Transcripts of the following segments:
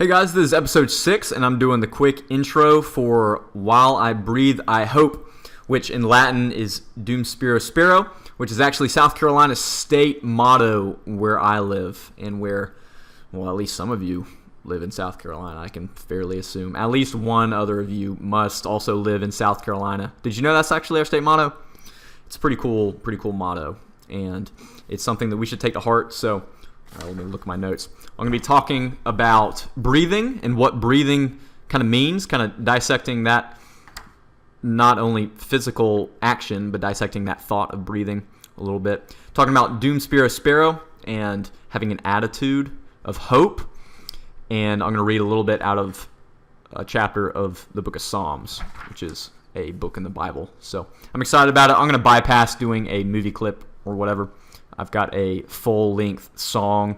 Hey guys, this is episode 6, and I'm doing the quick intro for While I Breathe, I Hope, which in Latin is Dum Spiro Spero, which is actually South Carolina's state motto where I live, and where, well, at least some of you live in South Carolina, I can fairly assume. At least one other of you must also live in South Carolina. Did you know that's actually our state motto? It's a pretty cool motto, and it's something that we should take to heart, so let me look at my notes. I'm going to be talking about breathing and what breathing kind of means, kind of dissecting that, not only physical action, but dissecting that thought of breathing a little bit. Talking about Dum Spiro Spero and having an attitude of hope. And I'm going to read a little bit out of a chapter of the book of Psalms, which is a book in the Bible. So I'm excited about it. I'm going to bypass doing a movie clip or whatever. I've got a full-length song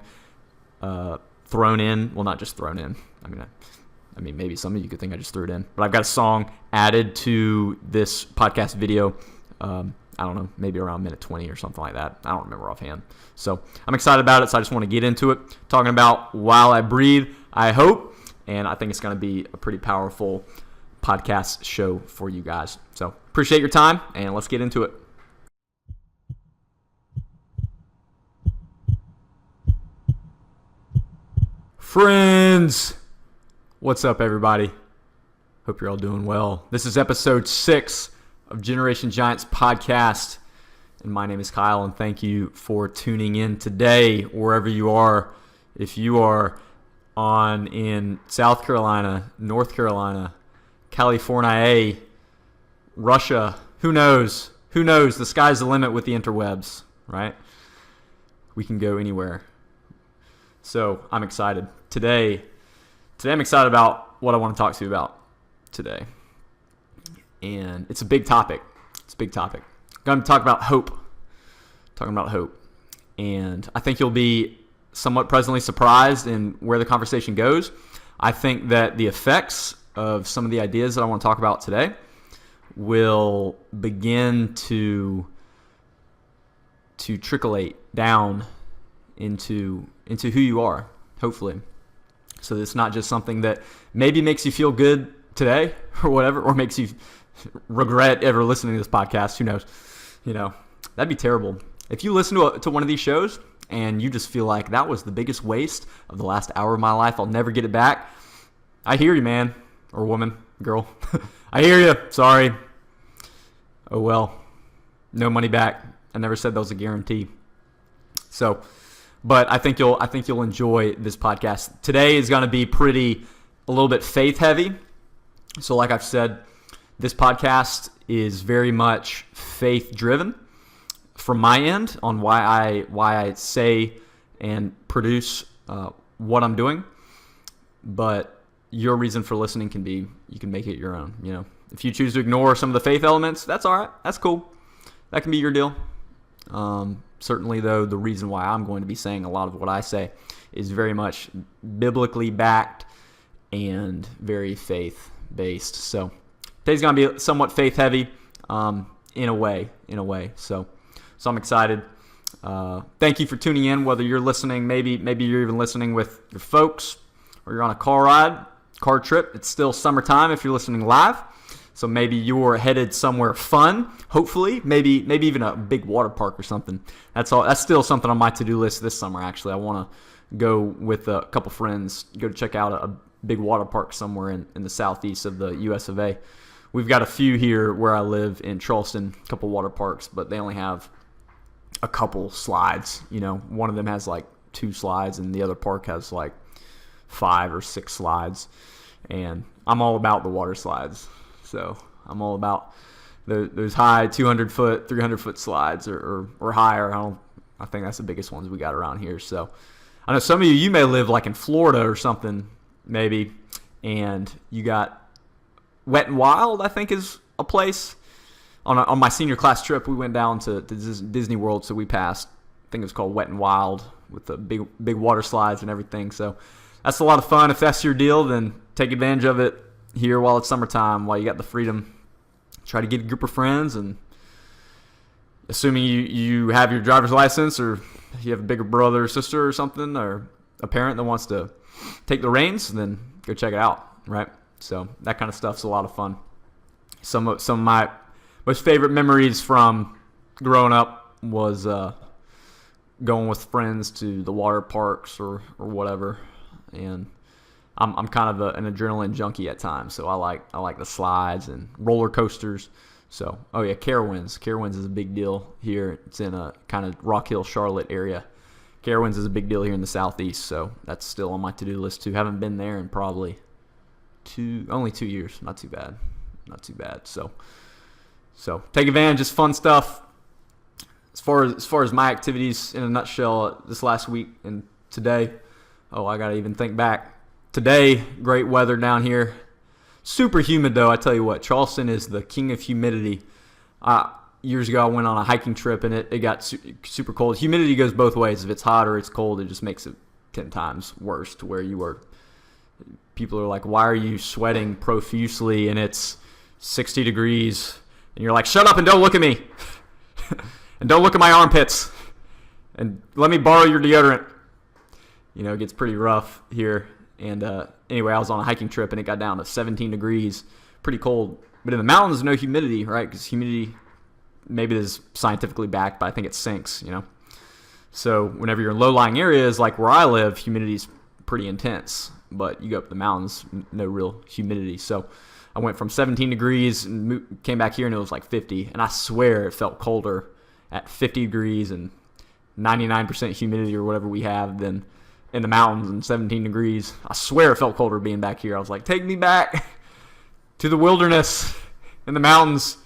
thrown in. Well, not just thrown in. I mean, maybe some of you could think I just threw it in. But I've got a song added to this podcast video. I don't know, maybe around minute 20 or something like that. I don't remember offhand. So I'm excited about it, so I just want to get into it. Talking about While I Breathe, I Hope. And I think it's going to be a pretty powerful podcast show for you guys. So appreciate your time, and let's get into it. Friends, what's up, everybody? Hope you're all doing well. This is episode 6 of Generation Giants podcast, and my name is Kyle, and thank you for tuning in today, wherever you are. If you are in South Carolina, North Carolina, California, Russia, who knows? Who knows? The sky's the limit with the interwebs, right? We can go anywhere. So I'm excited. Today I'm excited about what I want to talk to you about today. And it's a big topic. I'm going to talk about hope. And I think you'll be somewhat pleasantly surprised in where the conversation goes. I think that the effects of some of the ideas that I want to talk about today will begin to trickle down into who you are, hopefully. So it's not just something that maybe makes you feel good today or whatever, or makes you regret ever listening to this podcast. Who knows? That'd be terrible. If you listen to one of these shows and you just feel like that was the biggest waste of the last hour of my life, I'll never get it back. I hear you, man, or woman, girl. I hear you. Sorry. Oh well. No money back. I never said that was a guarantee. So, but I think you'll enjoy this podcast. Today is going to be a little bit faith heavy. So like I've said, this podcast is very much faith driven from my end on why I say and produce what I'm doing. But your reason for listening can be, you can make it your own. If you choose to ignore some of the faith elements, that's all right. That's cool. That can be your deal. Certainly, though, the reason why I'm going to be saying a lot of what I say is very much biblically backed and very faith-based. So today's going to be somewhat faith-heavy in a way. So I'm excited. Thank you for tuning in, whether you're listening, maybe you're even listening with your folks, or you're on a car trip. It's still summertime if you're listening live. So maybe you're headed somewhere fun, hopefully, maybe even a big water park or something. That's still something on my to-do list this summer, actually. I want to go with a couple friends, go to check out a big water park somewhere in the southeast of the US of A. We've got a few here where I live in Charleston, a couple water parks, but they only have a couple slides. One of them has like 2 slides, and the other park has like 5 or 6 slides. And I'm all about the water slides. So I'm all about those high 200-foot, 300-foot slides or higher. I think that's the biggest ones we got around here. So I know some of you may live like in Florida or something, maybe, and you got Wet and Wild, I think, is a place. On my senior class trip, we went down to Disney World, so we passed, I think it was called Wet and Wild, with the big water slides and everything. So that's a lot of fun. If that's your deal, then take advantage of it here while it's summertime, while you got the freedom. Try to get a group of friends, and assuming you have your driver's license, or you have a bigger brother or sister or something, or a parent that wants to take the reins, then go check it out, right? So that kind of stuff's a lot of fun. Some of my most favorite memories from growing up was going with friends to the water parks or whatever, and I'm kind of an adrenaline junkie at times, so I like the slides and roller coasters. So, Carowinds. Carowinds is a big deal here. It's in a kind of Rock Hill, Charlotte area. Carowinds is a big deal here in the southeast, so that's still on my to-do list too. Haven't been there in probably only 2 years. Not too bad. So take advantage. Just fun stuff. As far as my activities in a nutshell, this last week and today, I gotta even think back. Today, great weather down here. Super humid though, I tell you what. Charleston is the king of humidity. Years ago, I went on a hiking trip and it got super cold. Humidity goes both ways. If it's hot or it's cold, it just makes it 10 times worse to where you were. People are like, why are you sweating profusely and it's 60 degrees? And you're like, shut up and don't look at me. And don't look at my armpits. And let me borrow your deodorant. It gets pretty rough here. And anyway, I was on a hiking trip and it got down to 17 degrees. Pretty cold. But in the mountains, no humidity, right? Because humidity, maybe this is scientifically backed, but I think it sinks, So whenever you're in low-lying areas like where I live, humidity is pretty intense. But you go up the mountains, no real humidity. So I went from 17 degrees and came back here and it was like 50. And I swear it felt colder at 50 degrees and 99% humidity or whatever we have than in the mountains and 17 degrees. I swear it felt colder being back here. I was like, take me back to the wilderness in the mountains.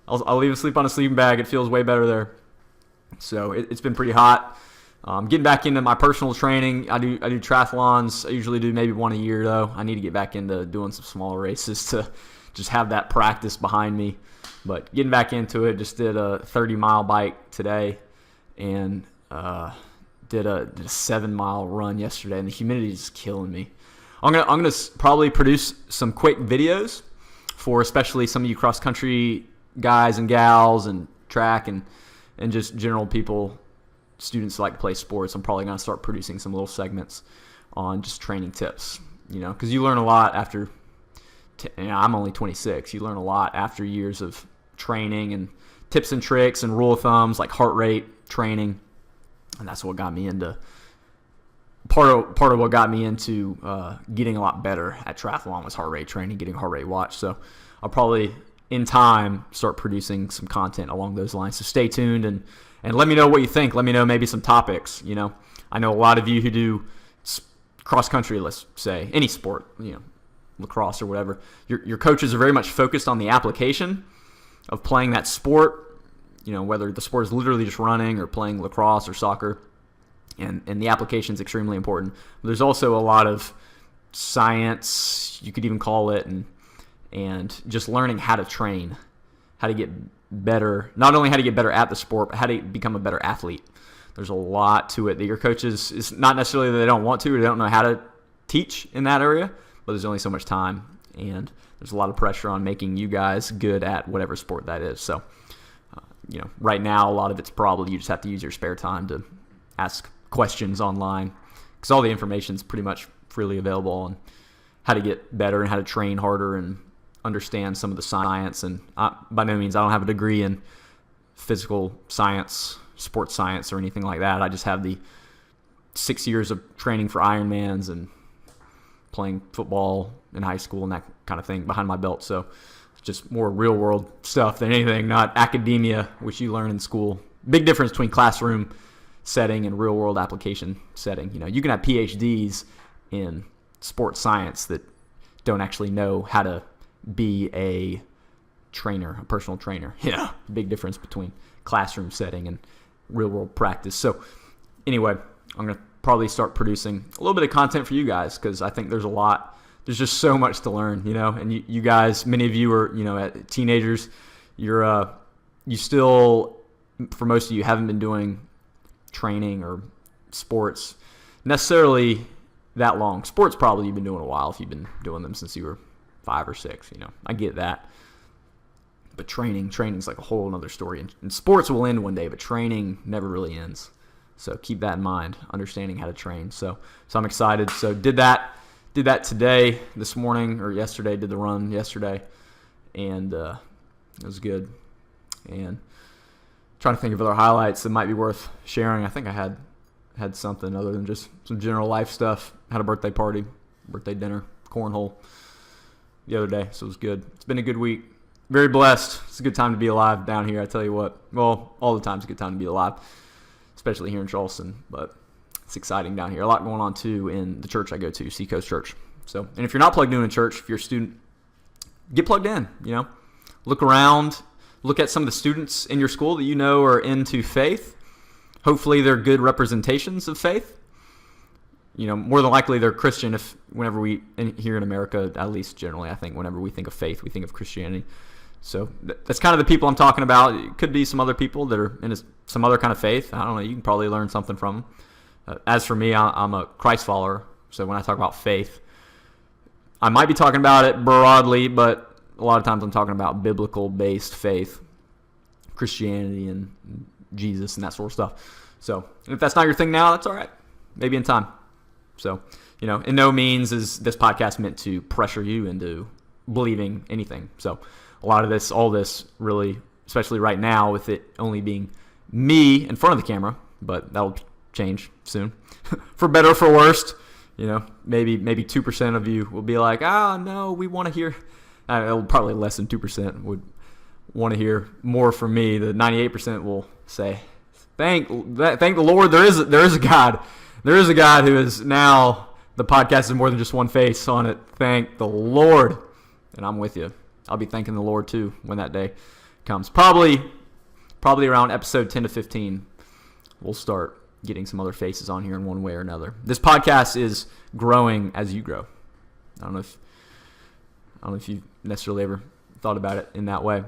I'll even sleep on a sleeping bag. It feels way better there. So it's been pretty hot. Getting back into my personal training. I do triathlons. I usually do maybe one a year though. I need to get back into doing some smaller races to just have that practice behind me. But getting back into it, just did a 30-mile bike today and did a 7-mile run yesterday, and the humidity is killing me. I'm gonna probably produce some quick videos for especially some of you cross country guys and gals and track and just general people, students that like to play sports. I'm probably gonna start producing some little segments on just training tips. Because you learn a lot after. I'm only 26. You learn a lot after years of training and tips and tricks and rule of thumbs like heart rate training. And that's what got me into part of what got me into getting a lot better at triathlon was heart rate training, getting heart rate watch. So I'll probably in time start producing some content along those lines. So stay tuned and let me know what you think. Let me know maybe some topics. I know a lot of you who do cross country, let's say any sport, lacrosse or whatever. Your coaches are very much focused on the application of playing that sport. Whether the sport is literally just running or playing lacrosse or soccer, and the application is extremely important. But there's also a lot of science, you could even call it, and just learning how to train, how to get better, not only how to get better at the sport, but how to become a better athlete. There's a lot to it that your coaches, it's not necessarily that they don't want to or they don't know how to teach in that area, but there's only so much time, and there's a lot of pressure on making you guys good at whatever sport that is. So right now, a lot of it's probably you just have to use your spare time to ask questions online because all the information is pretty much freely available on how to get better and how to train harder and understand some of the science. And by no means, I don't have a degree in physical science, sports science, or anything like that. I just have the 6 years of training for Ironmans and playing football in high school and that kind of thing behind my belt. So just more real world stuff than anything, not academia, which you learn in school. Big difference between classroom setting and real world application setting. You can have PhDs in sports science that don't actually know how to be a trainer, a personal trainer. Big difference between classroom setting and real world practice. So anyway, I'm going to probably start producing a little bit of content for you guys because I think there's just so much to learn, and you guys, many of you are, at teenagers, you still, for most of you, haven't been doing training or sports necessarily that long. Sports probably you've been doing a while if you've been doing them since you were 5 or 6, I get that. But training's like a whole other story. And sports will end one day, but training never really ends. So keep that in mind, understanding how to train. So I'm excited. So did that today, this morning, or yesterday, did the run yesterday, and it was good. And trying to think of other highlights that might be worth sharing. I think I had something other than just some general life stuff. Had a birthday party, birthday dinner, cornhole the other day, so it was good. It's been a good week. Very blessed. It's a good time to be alive down here, I tell you what. Well, all the time it's a good time to be alive, especially here in Charleston, but it's exciting down here. A lot going on, too, in the church I go to, Seacoast Church. So, and if you're not plugged in a church, if you're a student, get plugged in, Look around. Look at some of the students in your school that you know are into faith. Hopefully they're good representations of faith. More than likely they're Christian whenever we, here in America, at least generally, I think whenever we think of faith, we think of Christianity. So that's kind of the people I'm talking about. It could be some other people that are in some other kind of faith. I don't know. You can probably learn something from them. As for me, I'm a Christ follower. So when I talk about faith, I might be talking about it broadly, but a lot of times I'm talking about biblical-based faith, Christianity and Jesus and that sort of stuff. So if that's not your thing now, that's all right. Maybe in time. So, in no means is this podcast meant to pressure you into believing anything. So all this really, especially right now with it only being me in front of the camera, but that'll change soon. For better or for worse, maybe 2% of you will be like, no, we want to hear... probably less than 2% would want to hear more from me. The 98% will say, "Thank the Lord, there is a God. There is a God who is now the podcast is more than just one face on it. Thank the Lord." And I'm with you. I'll be thanking the Lord too when that day comes. Probably around episode 10 to 15, we'll start getting some other faces on here in one way or another. This podcast is growing as you grow. I don't know if you necessarily ever thought about it in that way.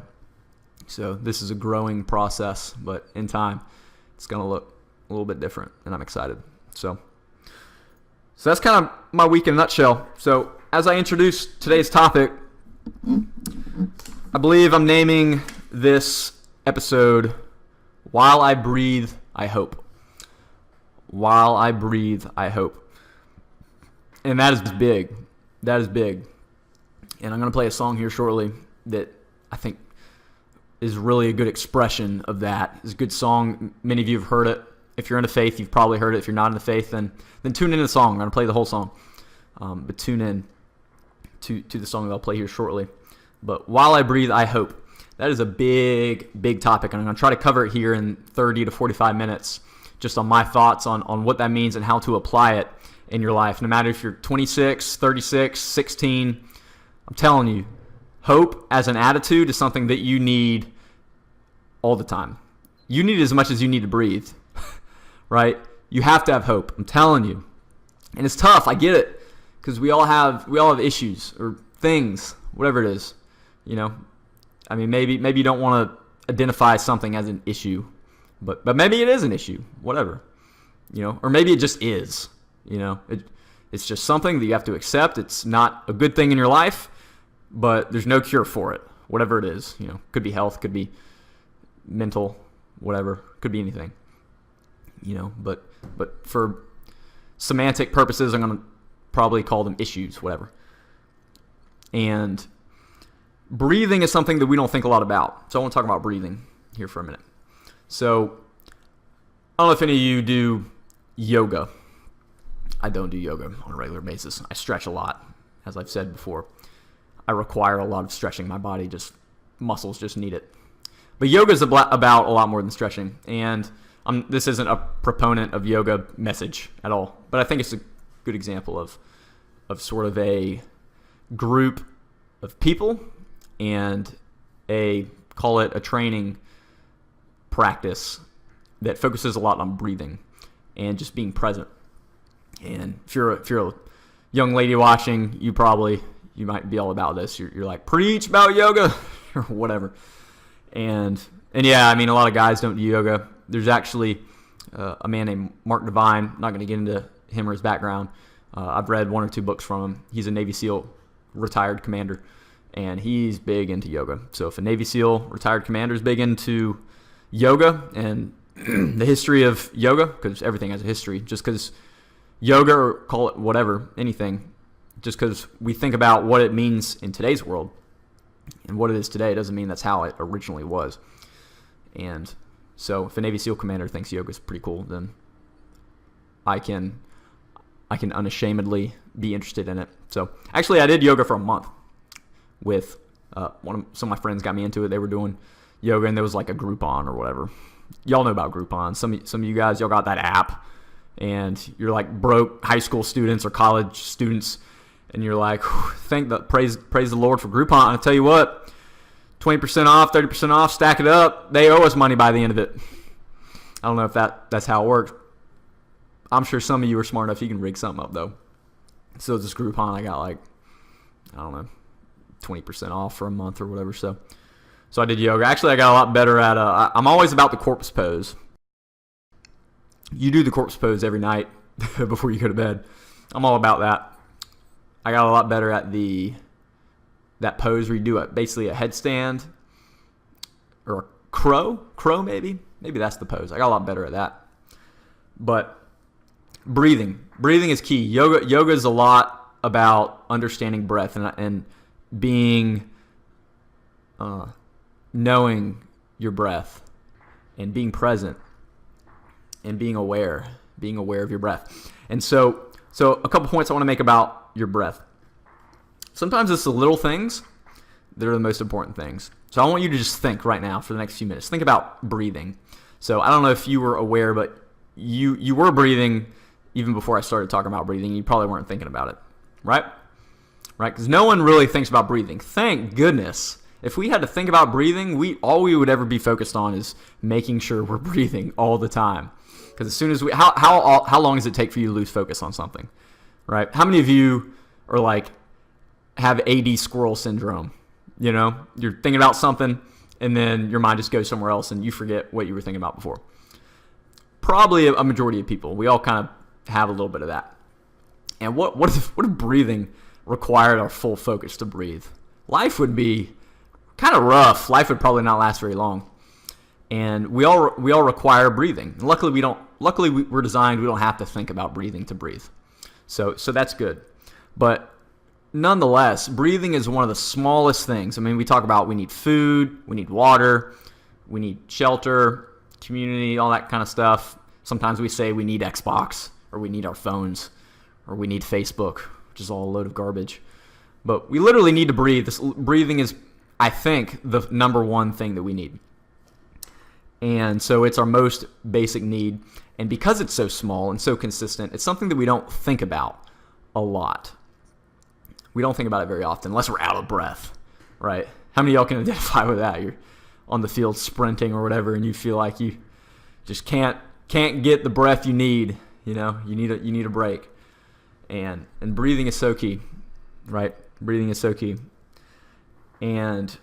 So this is a growing process, but in time, it's going to look a little bit different, and I'm excited. So that's kind of my week in a nutshell. So as I introduce today's topic, I believe I'm naming this episode, While I Breathe, I Hope. While I Breathe, I Hope. And that is big. That is big. And I'm going to play a song here shortly that I think is really a good expression of that. It's a good song. Many of you have heard it. If you're in the faith, you've probably heard it. If you're not in the faith, then tune into the song. I'm going to play the whole song. But tune in to the song that I'll play here shortly. But While I Breathe, I Hope. That is a big, big topic. And I'm going to try to cover it here in 30 to 45 minutes just on my thoughts on what that means and how to apply it in your life. No matter if you're 26, 36, 16, I'm telling you, hope as an attitude is something that you need all the time. You need it as much as you need to breathe, right? You have to have hope. I'm telling you. And it's tough. I get it, because we all have issues or things, whatever it is. I mean, maybe you don't want to identify something as an issue, but maybe it is an issue, whatever. Or maybe it just is. It's just something that you have to accept. It's not a good thing in your life, but there's no cure for it, whatever it is. Could be health, could be mental, whatever, could be anything. But for semantic purposes, I'm going to probably call them issues, whatever. And breathing is something that we don't think a lot about. So I want to talk about breathing here for a minute. So I don't know if any of you do yoga. I don't do yoga on a regular basis. I stretch a lot, as I've said before. I require a lot of stretching. My body muscles just need it. But yoga is about a lot more than stretching. And this isn't a proponent of yoga message at all. But I think it's a good example of sort of a group of people and call it a training practice that focuses a lot on breathing and just being present. And if you're a young lady watching, you might be all about this. You're like, preach about yoga or whatever. And yeah, I mean, a lot of guys don't do yoga. There's actually a man named Mark Devine. I'm not going to get into him or his background. I've read one or two books from him. He's a Navy SEAL retired commander, and he's big into yoga. So if a Navy SEAL retired commander is big into yoga and the history of yoga, because everything has a history. Just because yoga, or call it whatever, anything, just because we think about what it means in today's world and what it is today doesn't mean that's how it originally was. And so if a Navy SEAL commander thinks yoga is pretty cool, then I can unashamedly be interested in it. So actually, I did yoga for a month with some of my friends got me into it. They were doing yoga, and there was like a Groupon or whatever. Y'all know about Groupon. Some of you guys, y'all got that app, and you're like broke high school students or college students, and you're like, praise the Lord for Groupon. I tell you what, 20% off, 30% off, stack it up. They owe us money by the end of it. I don't know if that's how it works. I'm sure some of you are smart enough you can rig something up, though. So this Groupon, I got like, I don't know, 20% off for a month or whatever. So I did yoga. Actually, I got a lot better at, I'm always about the corpse pose. You do the corpse pose every night before you go to bed. I'm all about that. I got a lot better at that pose where you do basically a headstand or a crow maybe that's the pose. I got a lot better at that. But breathing is key. Yoga is a lot about understanding breath and being knowing your breath and being present and being aware of your breath. And so a couple points I want to make about your breath. Sometimes it's the little things that are the most important things. So I want you to just think right now for the next few minutes. Think about breathing. So I don't know if you were aware, but you were breathing even before I started talking about breathing. You probably weren't thinking about it, right? Right? Because no one really thinks about breathing. Thank goodness. If we had to think about breathing, all we would ever be focused on is making sure we're breathing all the time. Because as soon as how long does it take for you to lose focus on something, right? How many of you are like have AD squirrel syndrome? You know, you're thinking about something and then your mind just goes somewhere else and you forget what you were thinking about before. Probably a majority of people. We all kind of have a little bit of that. And what if breathing required our full focus to breathe? Life would be kind of rough. Life would probably not last very long. And we all require breathing. And luckily we're designed, we don't have to think about breathing to breathe. So that's good. But nonetheless, breathing is one of the smallest things. I mean, we talk about we need food, we need water, we need shelter, community, all that kind of stuff. Sometimes we say we need Xbox, or we need our phones, or we need Facebook, which is all a load of garbage. But we literally need to breathe. Breathing is, I think, the number one thing that we need. And so it's our most basic need. And because it's so small and so consistent, it's something that we don't think about a lot. We don't think about it very often unless we're out of breath, right? How many of y'all can identify with that? You're on the field sprinting or whatever, and you feel like you just can't get the breath you need. You know, you need a break. And breathing is so key, right? Breathing is so key. And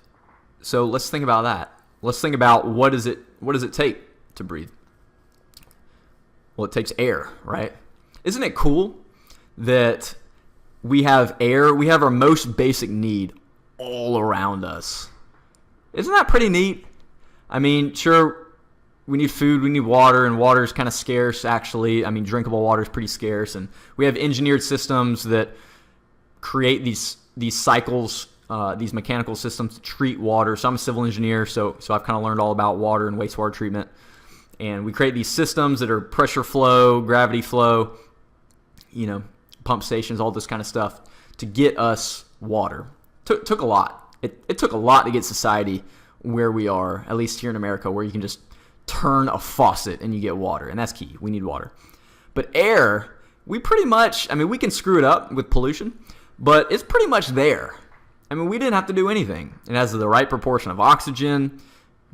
so let's think about that. Let's think about what does it take to breathe? Well, it takes air, right? Isn't it cool that we have air? We have our most basic need all around us. Isn't that pretty neat? I mean, sure, we need food, we need water, and water is kind of scarce, actually. I mean, drinkable water is pretty scarce, and we have engineered systems that create these cycles, these mechanical systems to treat water. So I'm a civil engineer, so I've kind of learned all about water and wastewater treatment. And we create these systems that are pressure flow, gravity flow, pump stations, all this kind of stuff to get us water. Took a lot. It took a lot to get society where we are, at least here in America, where you can just turn a faucet and you get water. And that's key. We need water. But air, we can screw it up with pollution, but it's pretty much there. I mean, we didn't have to do anything. It has the right proportion of oxygen,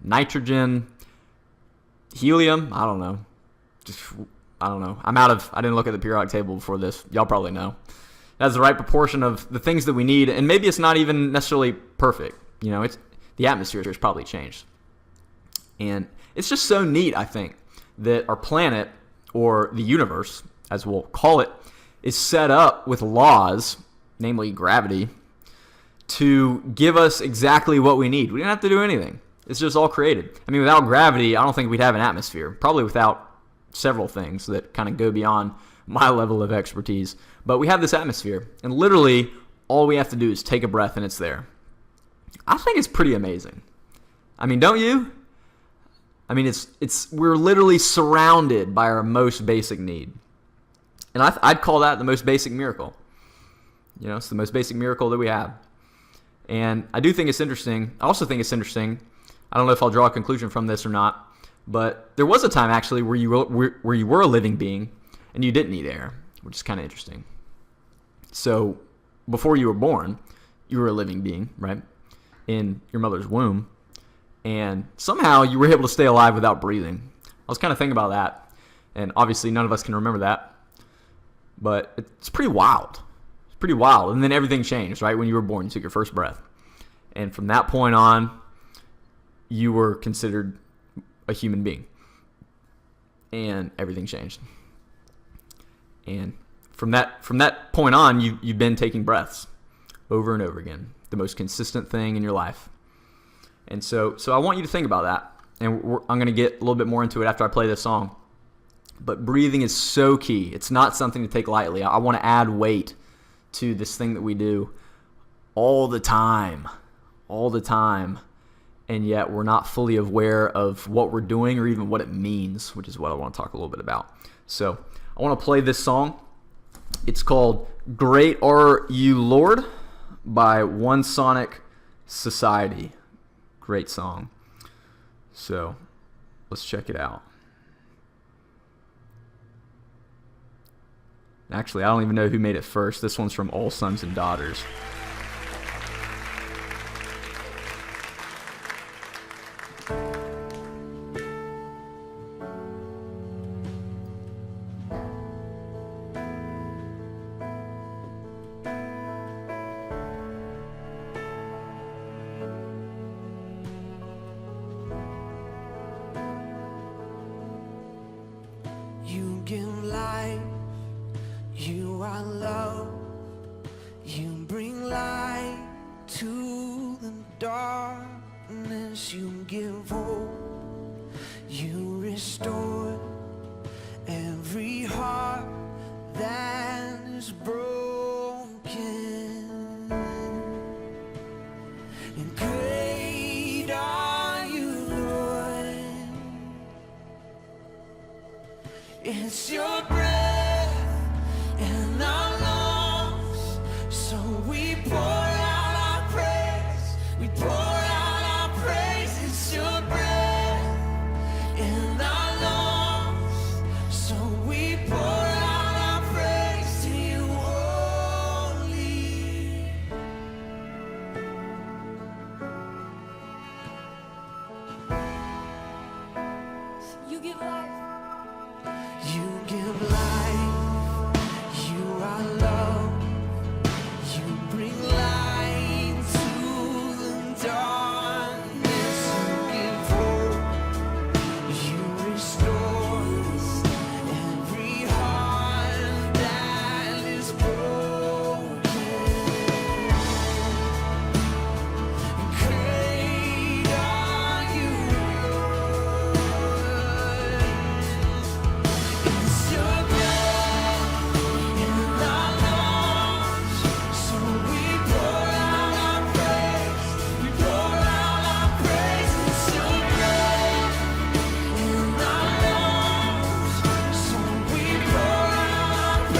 nitrogen, helium. I don't know. I didn't look at the periodic table before this. Y'all probably know. It has the right proportion of the things that we need, and maybe it's not even necessarily perfect. It's the atmosphere has probably changed. And it's just so neat, I think, that our planet, or the universe, as we'll call it, is set up with laws, namely gravity, to give us exactly what we need. We didn't have to do anything. It's just all created. I mean, without gravity, I don't think we'd have an atmosphere. Probably without several things that kind of go beyond my level of expertise. But we have this atmosphere, and literally all we have to do is take a breath and it's there. I think it's pretty amazing. I mean, don't you? I mean, we're literally surrounded by our most basic need. And I'd call that the most basic miracle. You know, it's the most basic miracle that we have. And I do think it's interesting. I also think it's interesting. I don't know if I'll draw a conclusion from this or not, but there was a time actually where you were a living being and you didn't need air, which is kind of interesting. So before you were born, you were a living being, right? In your mother's womb. And somehow you were able to stay alive without breathing. I was kind of thinking about that. And obviously none of us can remember that. But it's pretty wild. It's pretty wild. And then everything changed, right? When you were born, you took your first breath. And from that point on, you were considered a human being. And everything changed. And from that point on, you've been taking breaths over and over again. The most consistent thing in your life. And so I want you to think about that. And I'm going to get a little bit more into it after I play this song. But breathing is so key. It's not something to take lightly. I want to add weight to this thing that we do all the time. All the time. And yet we're not fully aware of what we're doing or even what it means, which is what I want to talk a little bit about. So I want to play this song. It's called Great Are You, Lord by One Sonic Society. Great song. So let's check it out. Actually, I don't even know who made it first. This one's from All Sons and Daughters. You give life, you are love, you bring light to the darkness, you give hope, you restore every heart that is broken. And great are you, Lord. It's your breath in our lungs, so we pour out our praise. We pour out our praise. It's your breath in our lungs, so we pour out our praise to you only. You give life. You give life, you are love, you bring light to the darkness, you give hope, you restore every heart that is broken. Great are you, Lord. It's your breath in our lungs, so we pour out our praise. We pour out our praise. It's your breath in our lungs, so we pour out our praise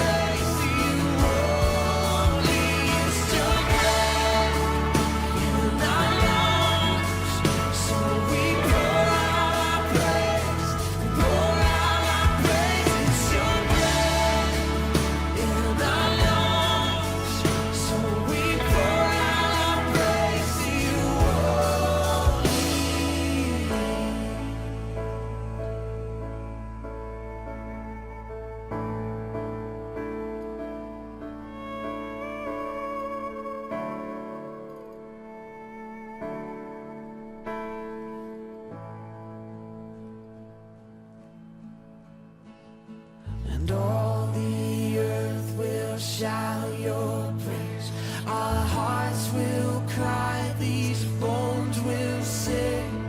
to you only. It's your breath in our lungs, so we pour out our praise. We pour out our praise. It's your breath in our lungs, so we pour out our praise to you only. And all the earth will shout your praise. Our hearts will cry, these bones will sing.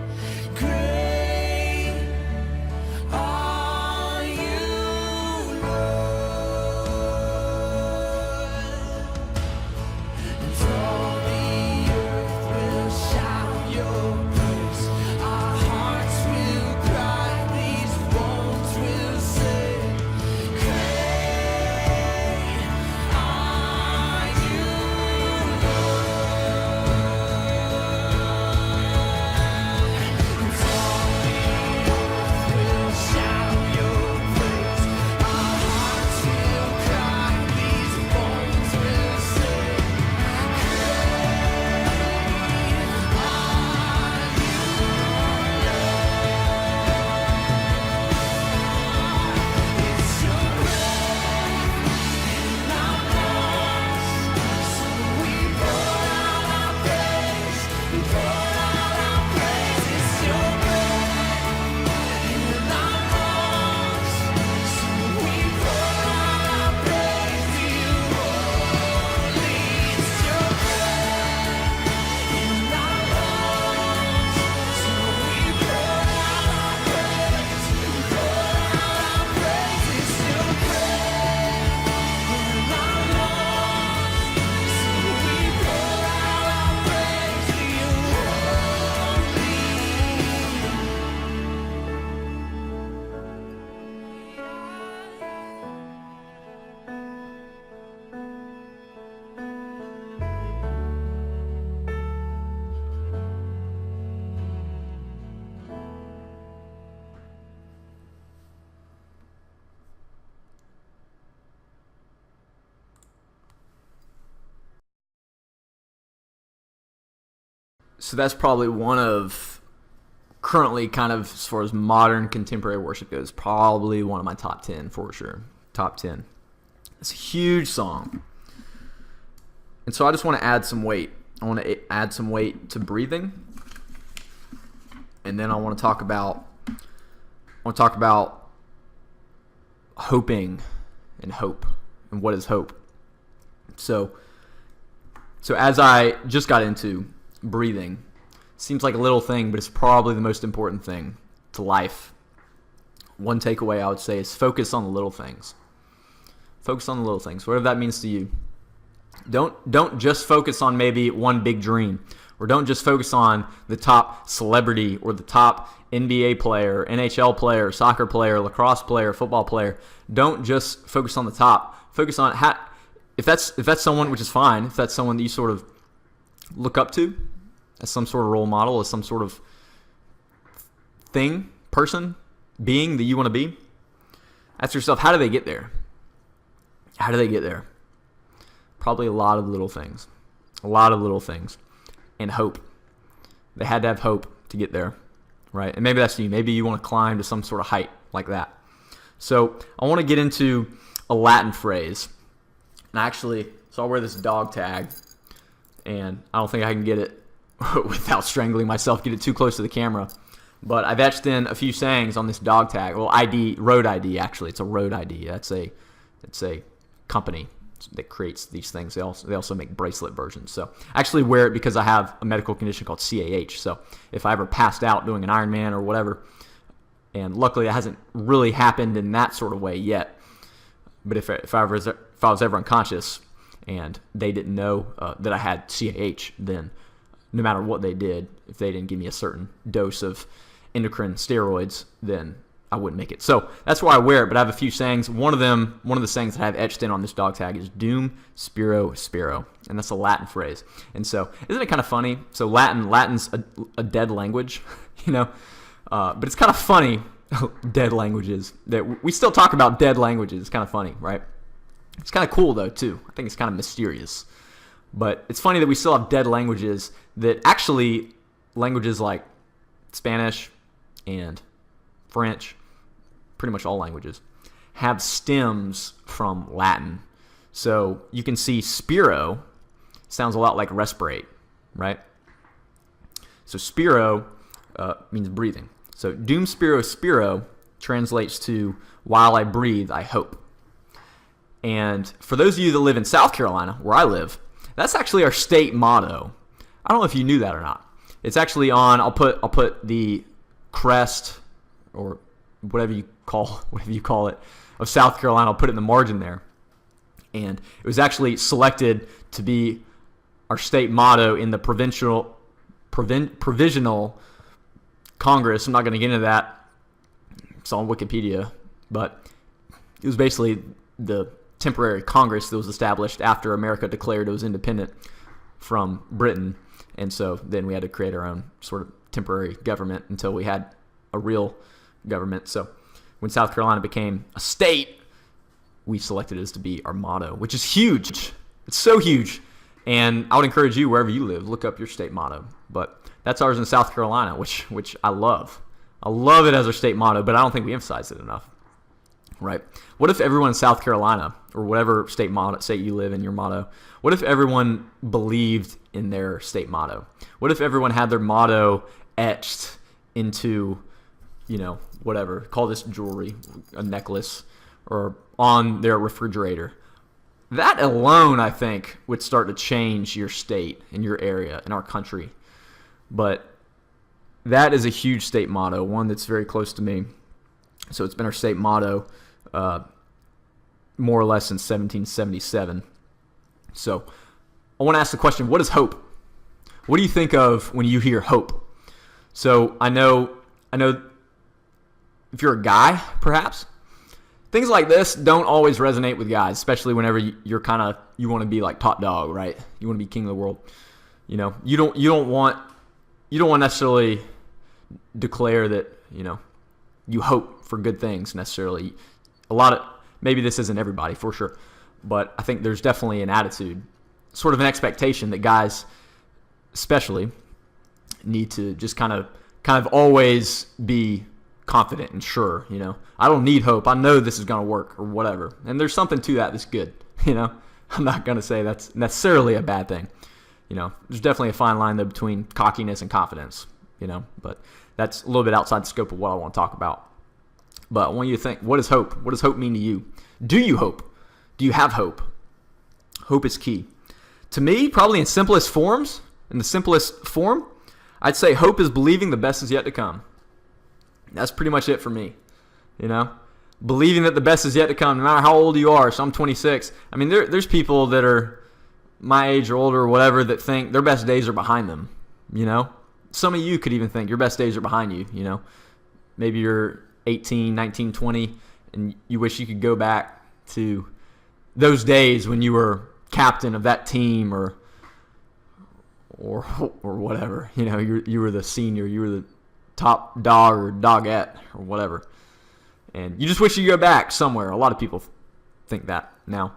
So that's probably one of, currently kind of as far as modern contemporary worship goes, probably one of my top 10 for sure. Top 10. It's a huge song. And so I just want to add some weight. I want to add some weight to breathing. And then I want to talk about hoping and hope and what is hope. So as I just got into breathing, seems like a little thing, but it's probably the most important thing to life. One takeaway I would say is focus on the little things. Focus on the little things, whatever that means to you. Don't just focus on maybe one big dream, or don't just focus on the top celebrity or the top NBA player, NHL player, soccer player, lacrosse player, football player. Don't just focus on the top. Focus on if that's someone, which is fine, if that's someone that you sort of look up to as some sort of role model, as some sort of thing, person, being that you want to be. Ask yourself, how do they get there? How do they get there? Probably a lot of little things. A lot of little things. And hope. They had to have hope to get there, right? And maybe that's you. Maybe you want to climb to some sort of height like that. So I want to get into a Latin phrase. And so I'll wear this dog tag, and I don't think I can get it without strangling myself, get it too close to the camera. But I've etched in a few sayings on this dog tag. Well, road ID, actually. It's a road ID. It's a company that creates these things. They also make bracelet versions. So I actually wear it because I have a medical condition called CAH. So if I ever passed out doing an Ironman or whatever, and luckily it hasn't really happened in that sort of way yet, but if I was ever unconscious and they didn't know that I had CAH, then no matter what they did, if they didn't give me a certain dose of endocrine steroids, then I wouldn't make it. So that's why I wear it, but I have a few sayings. One of the sayings that I have etched in on this dog tag is Dum Spiro Spero, and that's a Latin phrase. And so isn't it kind of funny? So Latin's a dead language, but it's kind of funny, dead languages, that we still talk about dead languages. It's kind of funny, right? It's kind of cool, though, too. I think it's kind of mysterious. But it's funny that we still have dead languages that actually, languages like Spanish and French, pretty much all languages, have stems from Latin. So you can see Spiro sounds a lot like respirate, right? So Spiro means breathing. So Dum Spiro Spero translates to while I breathe, I hope. And for those of you that live in South Carolina, where I live, that's actually our state motto. I don't know if you knew that or not. It's actually on, I'll put the crest or whatever you call it of South Carolina. I'll put it in the margin there. And it was actually selected to be our state motto in the provisional Congress. I'm not going to get into that. It's on Wikipedia, but it was basically the temporary Congress that was established after America declared it was independent from Britain. And so then we had to create our own sort of temporary government until we had a real government. So when South Carolina became a state, we selected it as to be our motto, which is huge. It's so huge. And I would encourage you, wherever you live, look up your state motto. But that's ours in South Carolina, which I love. I love it as our state motto, but I don't think we emphasize it enough. Right? What if everyone in South Carolina, or whatever state you live in, your motto, what if everyone believed in their state motto? What if everyone had their motto etched into, whatever, call this jewelry, a necklace, or on their refrigerator? That alone, I think, would start to change your state and your area and our country. But that is a huge state motto, one that's very close to me. So it's been our state motto more or less since 1777. So I want to ask the question, what is hope? What do you think of when you hear hope? So I know if you're a guy, perhaps, things like this don't always resonate with guys, especially whenever you want to be like top dog, right? You want to be king of the world. You don't want to necessarily declare that, you hope for good things necessarily. Maybe this isn't everybody for sure, but I think there's definitely an attitude, sort of an expectation that guys especially need to just kind of always be confident and sure, I don't need hope. I know this is going to work or whatever. And there's something to that that's good, I'm not going to say that's necessarily a bad thing. There's definitely a fine line though between cockiness and confidence, but that's a little bit outside the scope of what I want to talk about. But I want you to think, what is hope? What does hope mean to you? Do you hope? Do you have hope? Hope is key. To me, probably in the simplest form, I'd say hope is believing the best is yet to come. That's pretty much it for me, Believing that the best is yet to come, no matter how old you are. So I'm 26. I mean, there's people that are my age or older or whatever that think their best days are behind them, Some of you could even think your best days are behind you, Maybe you're 18, 19, 20, and you wish you could go back to those days when you were captain of that team or whatever. You were the senior, you were the top dog or dogette or whatever. And you just wish you could go back somewhere. A lot of people think that. Now,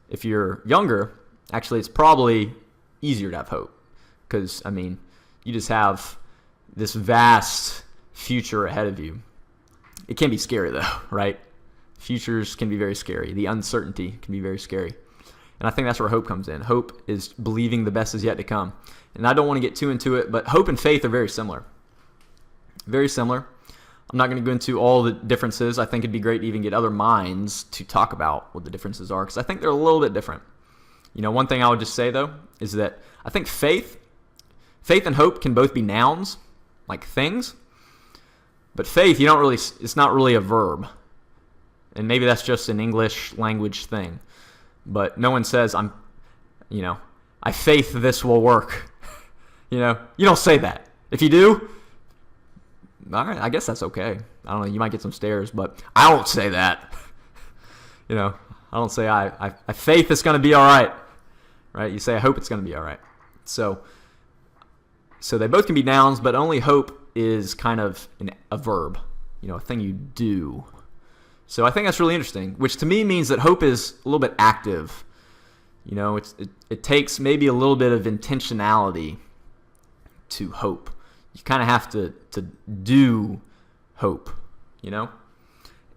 if you're younger, actually it's probably easier to have hope because, you just have this vast future ahead of you. It can be scary though, right? Futures can be very scary. The uncertainty can be very scary. And I think that's where hope comes in. Hope is believing the best is yet to come. And I don't want to get too into it, but hope and faith are very similar. Very similar. I'm not going to go into all the differences. I think it'd be great to even get other minds to talk about what the differences are because I think they're a little bit different. One thing I would just say, though, is that I think faith and hope can both be nouns, like things. But faith, it's not really a verb. And maybe that's just an English language thing. But no one says, I faith this will work. You don't say that. If you do, all right, I guess that's okay. I don't know, you might get some stares, but I don't say that. I don't say I faith it's going to be all right. Right? You say I hope it's going to be all right. So they both can be nouns, but only hope is kind of a verb, a thing you do. So I think that's really interesting, which to me means that hope is a little bit active. It takes maybe a little bit of intentionality to hope. You kind of have to do hope,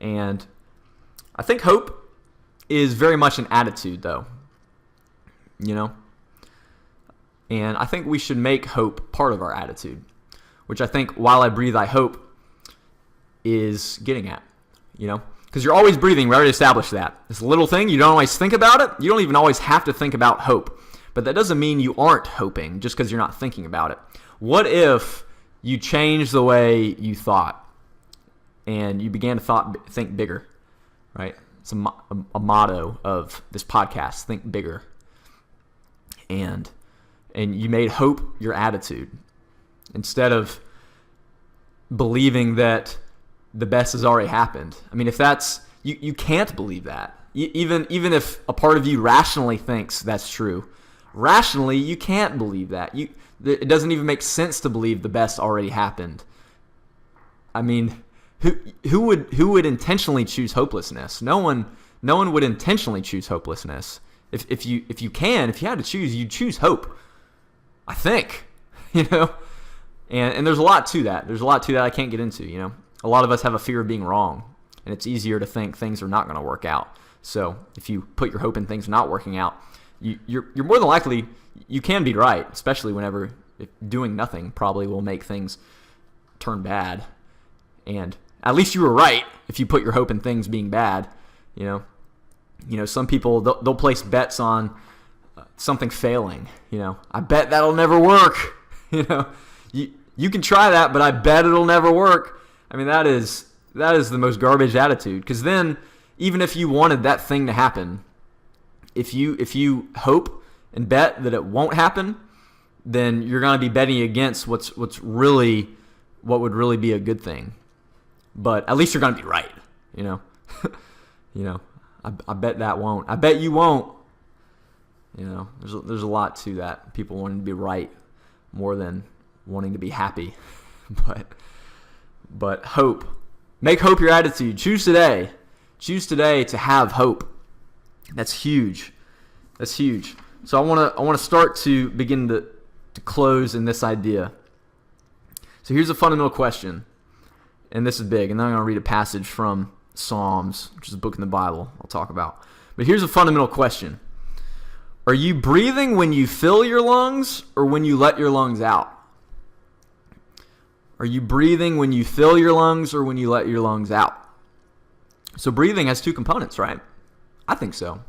And I think hope is very much an attitude, though, And I think we should make hope part of our attitude, which I think while I breathe, I hope is getting at, Because you're always breathing. We already established that. This little thing, you don't always think about it. You don't even always have to think about hope. But that doesn't mean you aren't hoping just because you're not thinking about it. What if you changed the way you thought and you began to think bigger, right? It's a motto of this podcast, think bigger. And you made hope your attitude instead of believing that the best has already happened. If that's, you can't believe that. Even if a part of you rationally thinks that's true, rationally you can't believe that. It doesn't even make sense to believe the best already happened. Who would intentionally choose hopelessness? No one would intentionally choose hopelessness. If you had to choose, you'd choose hope. I think, And there's a lot to that. There's a lot to that I can't get into, A lot of us have a fear of being wrong, and it's easier to think things are not going to work out. So if you put your hope in things not working out, you're more than likely, you can be right, especially whenever doing nothing probably will make things turn bad. And at least you were right if you put your hope in things being bad. Some people, they'll place bets on something failing. I bet that'll never work. You can try that, but I bet it'll never work. That is the most garbage attitude. Because then, even if you wanted that thing to happen, if you hope and bet that it won't happen, then you're going to be betting against what would really be a good thing. But at least you're going to be right. I bet that won't. I bet you won't. There's a lot to that. People wanting to be right more than wanting to be happy. But hope. Make hope your attitude. Choose today. Choose today to have hope. That's huge. That's huge. So I want to start to begin to close in this idea. So here's a fundamental question, and this is big, and then I'm going to read a passage from Psalms, which is a book in the Bible I'll talk about. But here's a fundamental question. Are you breathing when you fill your lungs or when you let your lungs out? Are you breathing when you fill your lungs or when you let your lungs out? So breathing has two components, right? I think so.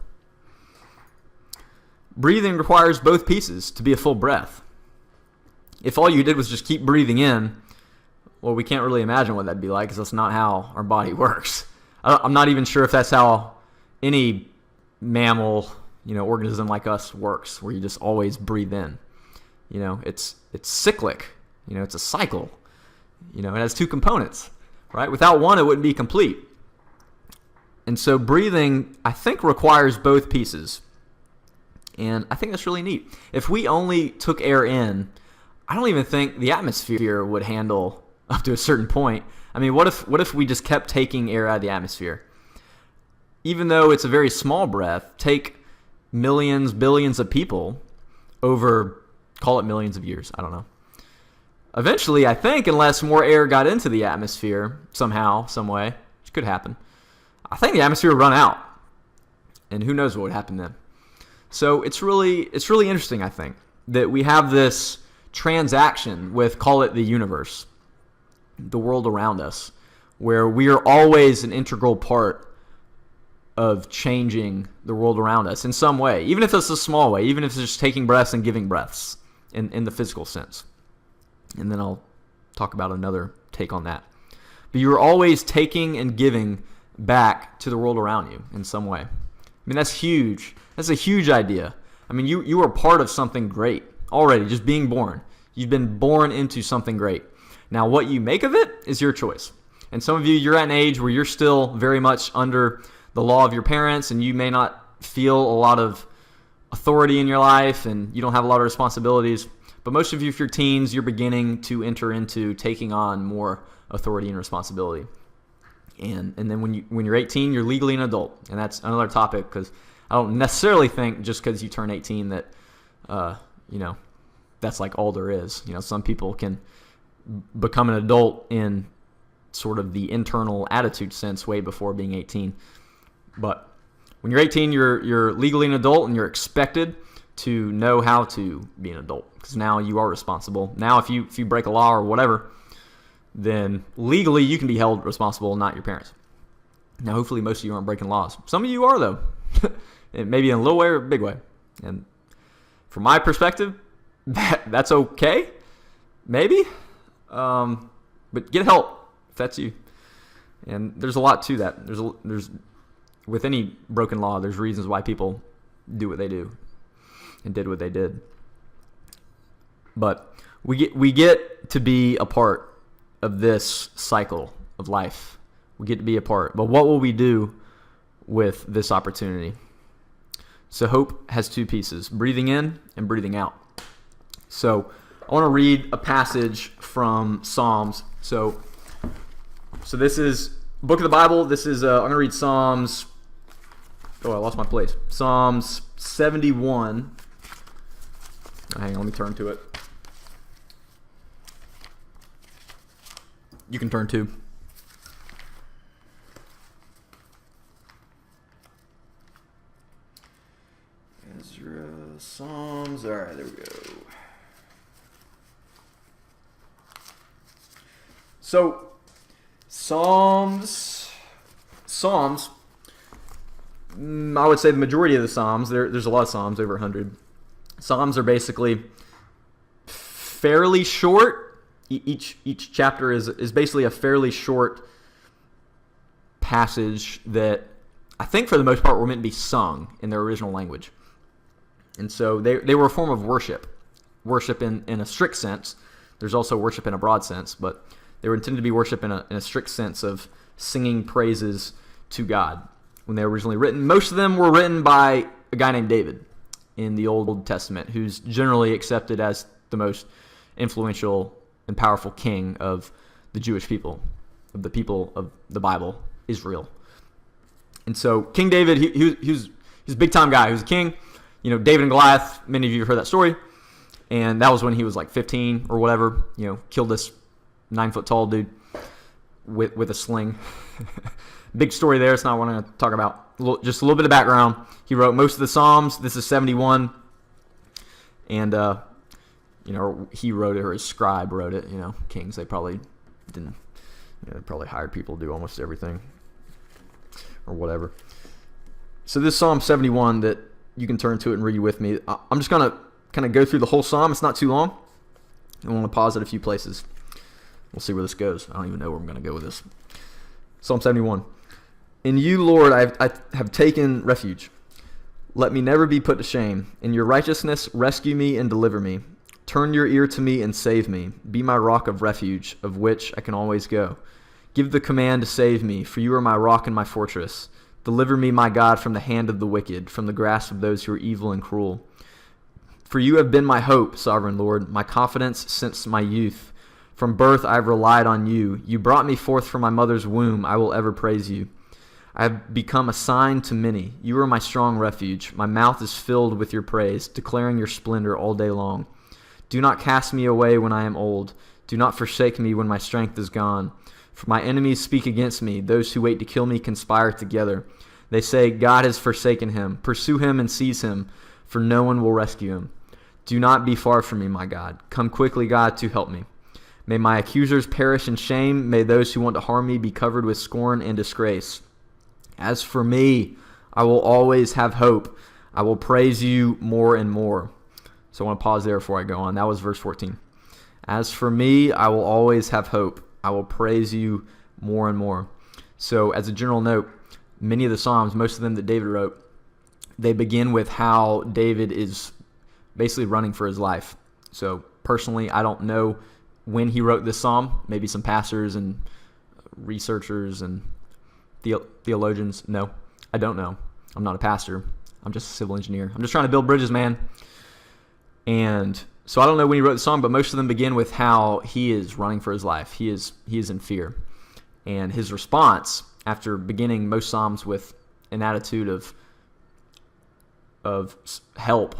Breathing requires both pieces to be a full breath. If all you did was just keep breathing in, well, we can't really imagine what that'd be like because that's not how our body works. I'm not even sure if that's how any mammal, organism like us works, where you just always breathe in. It's cyclic. It's a cycle. It has two components, right? Without one, it wouldn't be complete. And so breathing, I think, requires both pieces. And I think that's really neat. If we only took air in, I don't even think the atmosphere would handle up to a certain point. I mean, what if we just kept taking air out of the atmosphere? Even though it's a very small breath, take millions, billions of people over, call it millions of years, I don't know. Eventually, I think, unless more air got into the atmosphere somehow, some way, which could happen, I think the atmosphere would run out. And who knows what would happen then. So it's really interesting, I think, that we have this transaction with, call it the universe, the world around us, where we are always an integral part of changing the world around us in some way, even if it's a small way, even if it's just taking breaths and giving breaths in the physical sense. And then I'll talk about another take on that. But you're always taking and giving back to the world around you in some way. I mean, that's huge. That's a huge idea. I mean, you are part of something great already, just being born. You've been born into something great. Now, what you make of it is your choice. And some of you, you're at an age where you're still very much under the law of your parents, and you may not feel a lot of authority in your life, and you don't have a lot of responsibilities. But most of you, if you're teens, you're beginning to enter into taking on more authority and responsibility. And then when you're 18, you're legally an adult. And that's another topic, because I don't necessarily think just because you turn 18 that, that's like all there is. Some people can become an adult in sort of the internal attitude sense way before being 18. But when you're 18, you're legally an adult, and you're expected to know how to be an adult, because now you are responsible. Now, if you break a law or whatever, then legally you can be held responsible, not your parents. Now, hopefully most of you aren't breaking laws. Some of you are, though. Maybe in a little way or a big way. And from my perspective, that's okay. Maybe. But get help if that's you. And there's a lot to that. There's with any broken law, there's reasons why people do what they do and did what they did. But we get to be a part of this cycle of life. We get to be a part. But what will we do with this opportunity? So hope has two pieces, breathing in and breathing out. So I want to read a passage from Psalms. So this is book of the Bible. This is I'm going to read Psalms. Oh, I lost my place. Psalms 71. Hang on, let me turn to it. You can turn to. Ezra, Psalms. All right, there we go. So, Psalms. I would say the majority of the Psalms. There's a lot of Psalms, over 100. Psalms are basically fairly short. Each chapter is basically a fairly short passage that I think for the most part were meant to be sung in their original language. And so they were a form of worship. Worship in a strict sense. There's also worship in a broad sense, but they were intended to be worship in a strict sense of singing praises to God when they were originally written. Most of them were written by a guy named David in the Old Testament, who's generally accepted as the most influential and powerful king of the Jewish people, of the people of the Bible, Israel. And so King David, he was a big-time guy. He was a king. David and Goliath, many of you have heard that story. And that was when he was like 15 or whatever, killed this 9-foot tall dude with a sling. Big story there. It's not what I'm going to talk about. Just a little bit of background. He wrote most of the Psalms. This is 71. And, he wrote it, or his scribe wrote it. Kings, they probably didn't, they probably hired people to do almost everything or whatever. So this Psalm 71 that you can turn to it and read with me. I'm just going to kind of go through the whole Psalm. It's not too long. I want to pause at a few places. We'll see where this goes. I don't even know where I'm going to go with this. Psalm 71. In you, Lord, I have taken refuge. Let me never be put to shame. In your righteousness, rescue me and deliver me. Turn your ear to me and save me. Be my rock of refuge, of which I can always go. Give the command to save me, for you are my rock and my fortress. Deliver me, my God, from the hand of the wicked, from the grasp of those who are evil and cruel. For you have been my hope, sovereign Lord, my confidence since my youth. From birth I have relied on you. You brought me forth from my mother's womb. I will ever praise you. I have become a sign to many. You are my strong refuge. My mouth is filled with your praise, declaring your splendor all day long. Do not cast me away when I am old. Do not forsake me when my strength is gone. For my enemies speak against me. Those who wait to kill me conspire together. They say, God has forsaken him. Pursue him and seize him, for no one will rescue him. Do not be far from me, my God. Come quickly, God, to help me. May my accusers perish in shame. May those who want to harm me be covered with scorn and disgrace. As for me, I will always have hope. I will praise you more and more. So I want to pause there before I go on. That was verse 14. As for me, I will always have hope. I will praise you more and more. So as a general note, many of the Psalms, most of them that David wrote, they begin with how David is basically running for his life. So personally, I don't know when he wrote this psalm. Maybe some pastors and researchers and theologians. No, I don't know. I'm not a pastor. I'm just a civil engineer. I'm just trying to build bridges, man. And so I don't know when he wrote the song, but most of them begin with how he is running for his life. He is in fear. And his response, after beginning most psalms with an attitude of help,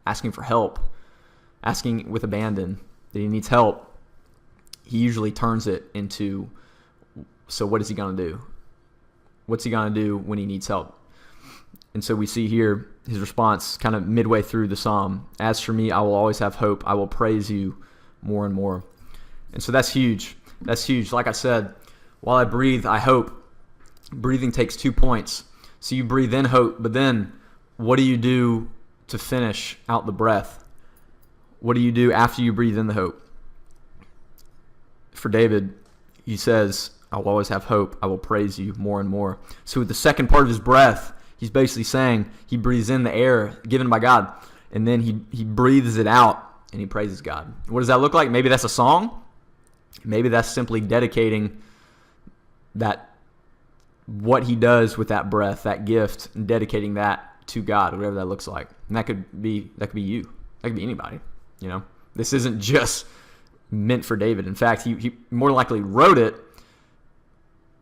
asking for help, asking with abandon that he needs help, he usually turns it into, so what is he going to do? What's he going to do when he needs help? And so we see here his response kind of midway through the psalm. As for me, I will always have hope. I will praise you more and more. And so that's huge. That's huge. Like I said, while I breathe, I hope. Breathing takes 2 points. So you breathe in hope, but then what do you do to finish out the breath? What do you do after you breathe in the hope? For David, he says, I will always have hope. I will praise you more and more. So with the second part of his breath, he's basically saying he breathes in the air given by God, and then he breathes it out, and he praises God. What does that look like? Maybe that's a song. Maybe that's simply dedicating that, what he does with that breath, that gift, and dedicating that to God, whatever that looks like. And that could be you. That could be anybody. This isn't just meant for David. In fact, he more likely wrote it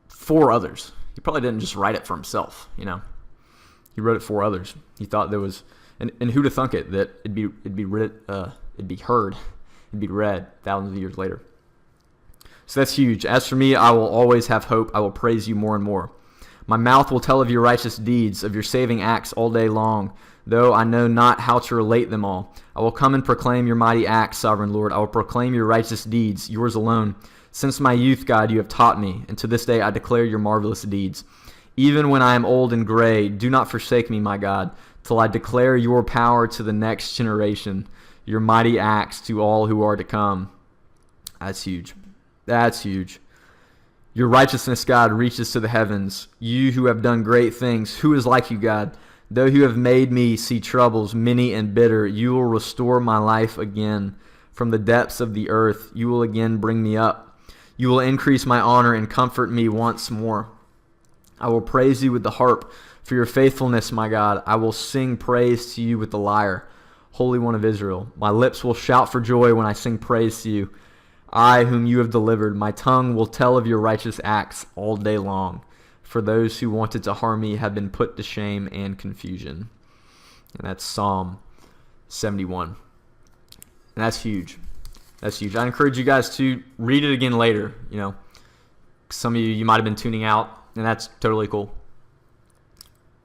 for others. He probably didn't just write it for himself. He wrote it for others. He thought there was, and who'd have thunk it that it'd be heard, it'd be read thousands of years later. So that's huge. As for me, I will always have hope. I will praise you more and more. My mouth will tell of your righteous deeds, of your saving acts all day long, though I know not how to relate them all. I will come and proclaim your mighty acts, sovereign Lord. I will proclaim your righteous deeds, yours alone. Since my youth, God, you have taught me, and to this day I declare your marvelous deeds. Even when I am old and gray, do not forsake me, my God, till I declare your power to the next generation, your mighty acts to all who are to come. That's huge. That's huge. Your righteousness, God, reaches to the heavens. You who have done great things, who is like you, God? Though you have made me see troubles, many and bitter, you will restore my life again. From the depths of the earth, you will again bring me up. You will increase my honor and comfort me once more. I will praise you with the harp for your faithfulness, my God. I will sing praise to you with the lyre, Holy One of Israel. My lips will shout for joy when I sing praise to you. I, whom you have delivered, my tongue will tell of your righteous acts all day long. For those who wanted to harm me have been put to shame and confusion. And that's Psalm 71. And that's huge. That's huge. I encourage you guys to read it again later. Some of you might have been tuning out, and that's totally cool.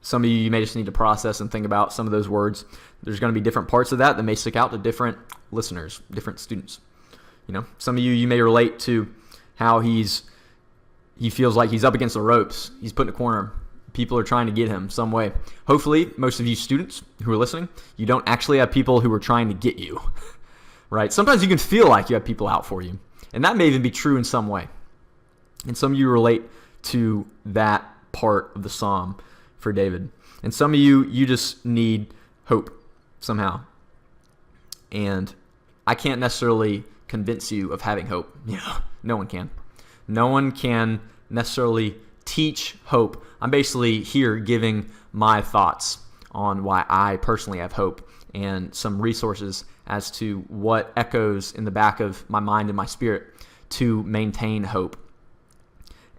Some of you may just need to process and think about some of those words. There's going to be different parts of that may stick out to different listeners, different students. Some of you may relate to how he feels like he's up against the ropes. He's put in a corner. People are trying to get him some way. Hopefully, most of you students who are listening, you don't actually have people who are trying to get you, right? Sometimes you can feel like you have people out for you, and that may even be true in some way. And some of you relate to that part of the psalm for David. And some of you just need hope somehow. And I can't necessarily convince you of having hope. No one can. No one can necessarily teach hope. I'm basically here giving my thoughts on why I personally have hope and some resources as to what echoes in the back of my mind and my spirit to maintain hope.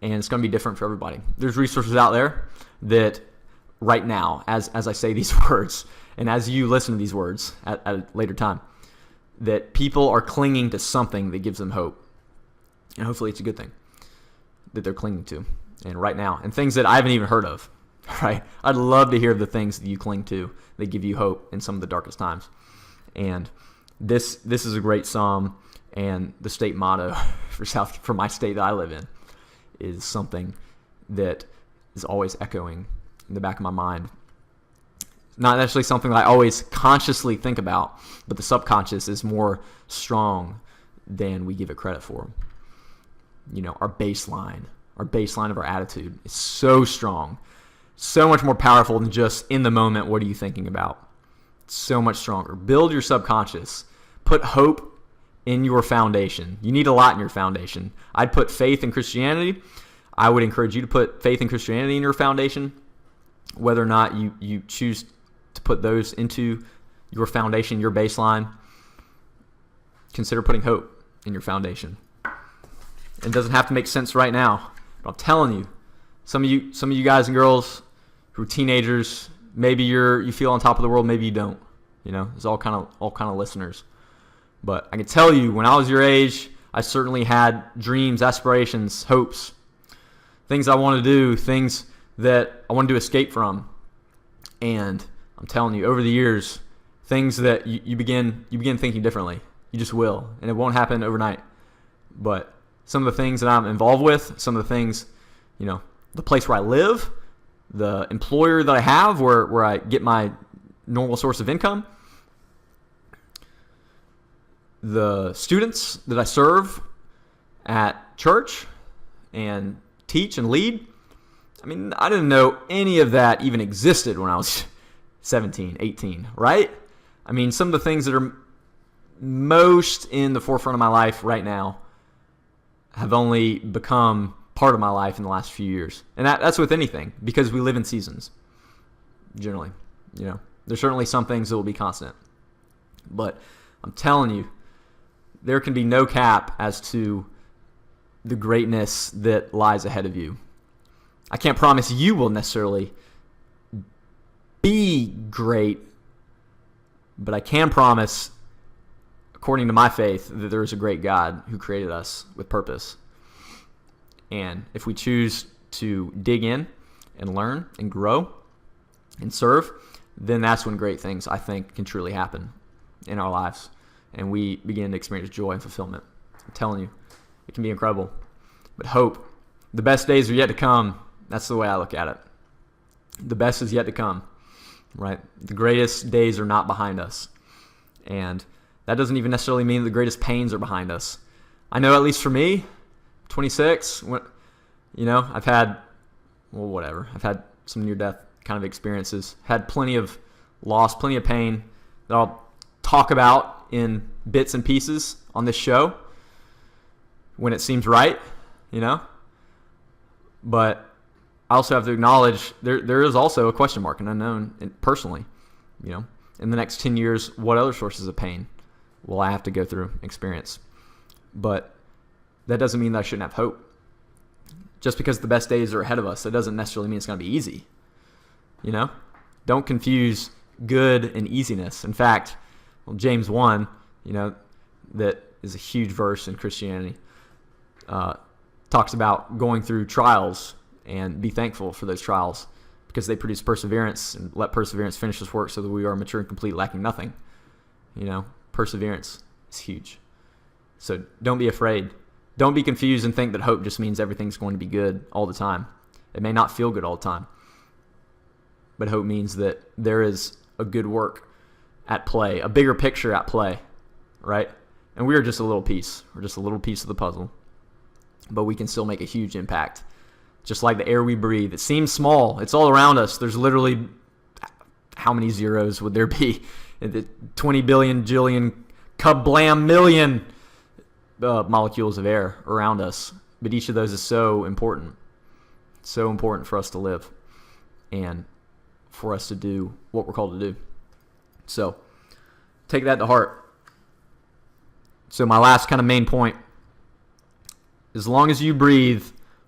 And it's going to be different for everybody. There's resources out there that right now, as I say these words, and as you listen to these words at a later time, that people are clinging to something that gives them hope. And hopefully it's a good thing that they're clinging to. And right now, and things that I haven't even heard of, right? I'd love to hear the things that you cling to that give you hope in some of the darkest times. And this is a great psalm, and the state motto for my state that I live in is something that is always echoing in the back of my mind. Not necessarily something that I always consciously think about, but the subconscious is more strong than we give it credit for. Our baseline of our attitude is so strong, so much more powerful than just in the moment, what are you thinking about? It's so much stronger. Build your subconscious. Put hope in your foundation. You need a lot in your foundation. I'd put faith in Christianity. I would encourage you to put faith in Christianity in your foundation. Whether or not you choose to put those into your foundation, your baseline, consider putting hope in your foundation. It doesn't have to make sense right now, but I'm telling you, some of you guys and girls who are teenagers, maybe you feel on top of the world, maybe you don't. There's all kind of listeners. But I can tell you, when I was your age, I certainly had dreams, aspirations, hopes, things I wanted to do, things that I wanted to escape from. And I'm telling you, over the years, things that you begin thinking differently. You just will, and it won't happen overnight. But some of the things that I'm involved with, some of the things, the place where I live, the employer that I have where I get my normal source of income, the students that I serve at church and teach and lead. I didn't know any of that even existed when I was 17, 18, right? Some of the things that are most in the forefront of my life right now have only become part of my life in the last few years. And that's with anything, because we live in seasons, generally. There's certainly some things that will be constant. But I'm telling you, there can be no cap as to the greatness that lies ahead of you. I can't promise you will necessarily be great, but I can promise, according to my faith, that there is a great God who created us with purpose. And if we choose to dig in and learn and grow and serve, then that's when great things, I think, can truly happen in our lives. And we begin to experience joy and fulfillment. I'm telling you, it can be incredible. But hope, the best days are yet to come. That's the way I look at it. The best is yet to come, right? The greatest days are not behind us. And that doesn't even necessarily mean the greatest pains are behind us. I know, at least for me, 26, I've had, I've had some near-death kind of experiences, had plenty of loss, plenty of pain that I'll talk about in bits and pieces on this show when it seems right, But I also have to acknowledge there is also a question mark, an unknown, and personally, in the next 10 years, what other sources of pain will I have to go through, experience? But that doesn't mean that I shouldn't have hope. Just because the best days are ahead of us, that doesn't necessarily mean it's going to be easy. Don't confuse good and easiness. In fact, James 1, that is a huge verse in Christianity. Talks about going through trials and be thankful for those trials because they produce perseverance, and let perseverance finish this work so that we are mature and complete, lacking nothing. Perseverance is huge. So don't be afraid. Don't be confused and think that hope just means everything's going to be good all the time. It may not feel good all the time, but hope means that there is a good work at play, a bigger picture at play, right? And we are just a little piece. We're just a little piece of the puzzle, but we can still make a huge impact. Just like the air we breathe. It seems small. It's all around us. There's literally, how many zeros would there be? 20 billion, jillion, kablam, million molecules of air around us. But each of those is so important. So important for us to live and for us to do what we're called to do. So take that to heart. So my last kind of main point, as long as you breathe,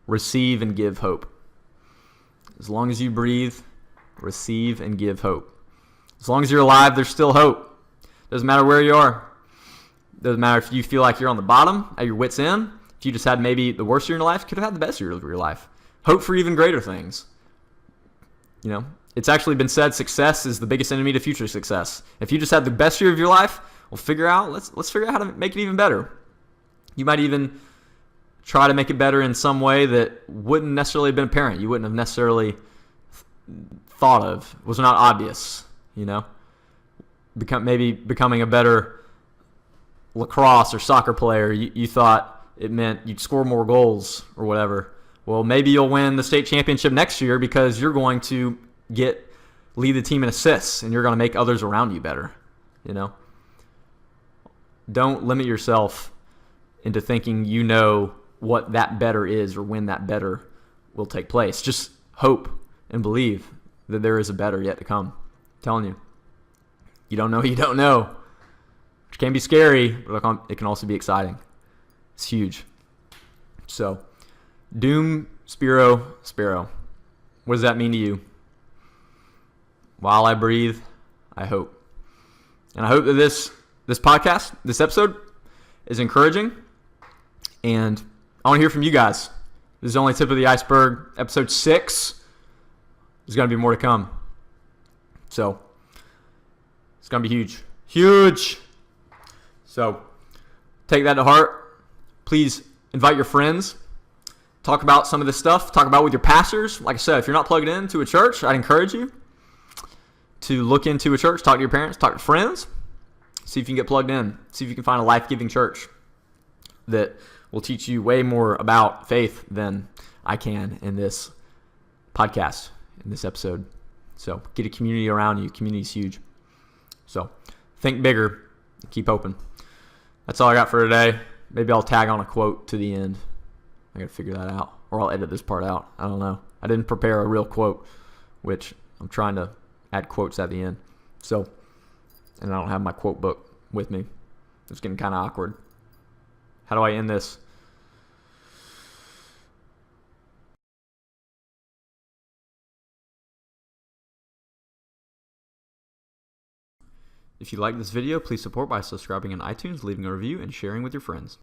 receive and give hope. As long as you breathe, receive and give hope. As long as you're alive, there's still hope. Doesn't matter where you are. Doesn't matter if you feel like you're on the bottom, at your wit's end. If you just had maybe the worst year in your life, you could have had the best year of your life. Hope for even greater things. It's actually been said success is the biggest enemy to future success. If you just had the best year of your life, let's figure out how to make it even better. You might even try to make it better in some way that wouldn't necessarily have been apparent. You wouldn't have necessarily thought of. It was not obvious, becoming a better lacrosse or soccer player. You thought it meant you'd score more goals or whatever. Well, maybe you'll win the state championship next year because you're going to lead the team in assists and you're going to make others around you better. Don't limit yourself into thinking what that better is or when that better will take place. Just hope and believe that there is a better yet to come. I'm telling you. You don't know, you don't know. Which can be scary, but it can also be exciting. It's huge. So, Dum Spiro Spero. What does that mean to you? While I breathe, I hope. And I hope that this podcast, this episode, is encouraging. And I want to hear from you guys. This is only tip of the iceberg. Episode 6. There's going to be more to come. So, it's going to be huge. Huge! So, take that to heart. Please invite your friends. Talk about some of this stuff. Talk about it with your pastors. Like I said, if you're not plugged into a church, I'd encourage you to look into a church. Talk to your parents. Talk to friends. See if you can get plugged in. See if you can find a life-giving church that will teach you way more about faith than I can in this podcast, in this episode. So get a community around you. Community is huge. So think bigger. Keep hoping. That's all I got for today. Maybe I'll tag on a quote to the end. I got to figure that out. Or I'll edit this part out. I don't know. I didn't prepare a real quote, which I'm trying to add quotes at the end. So, and I don't have my quote book with me. It's getting kind of awkward. How do I end this? If you like this video, please support by subscribing on iTunes, leaving a review, and sharing with your friends.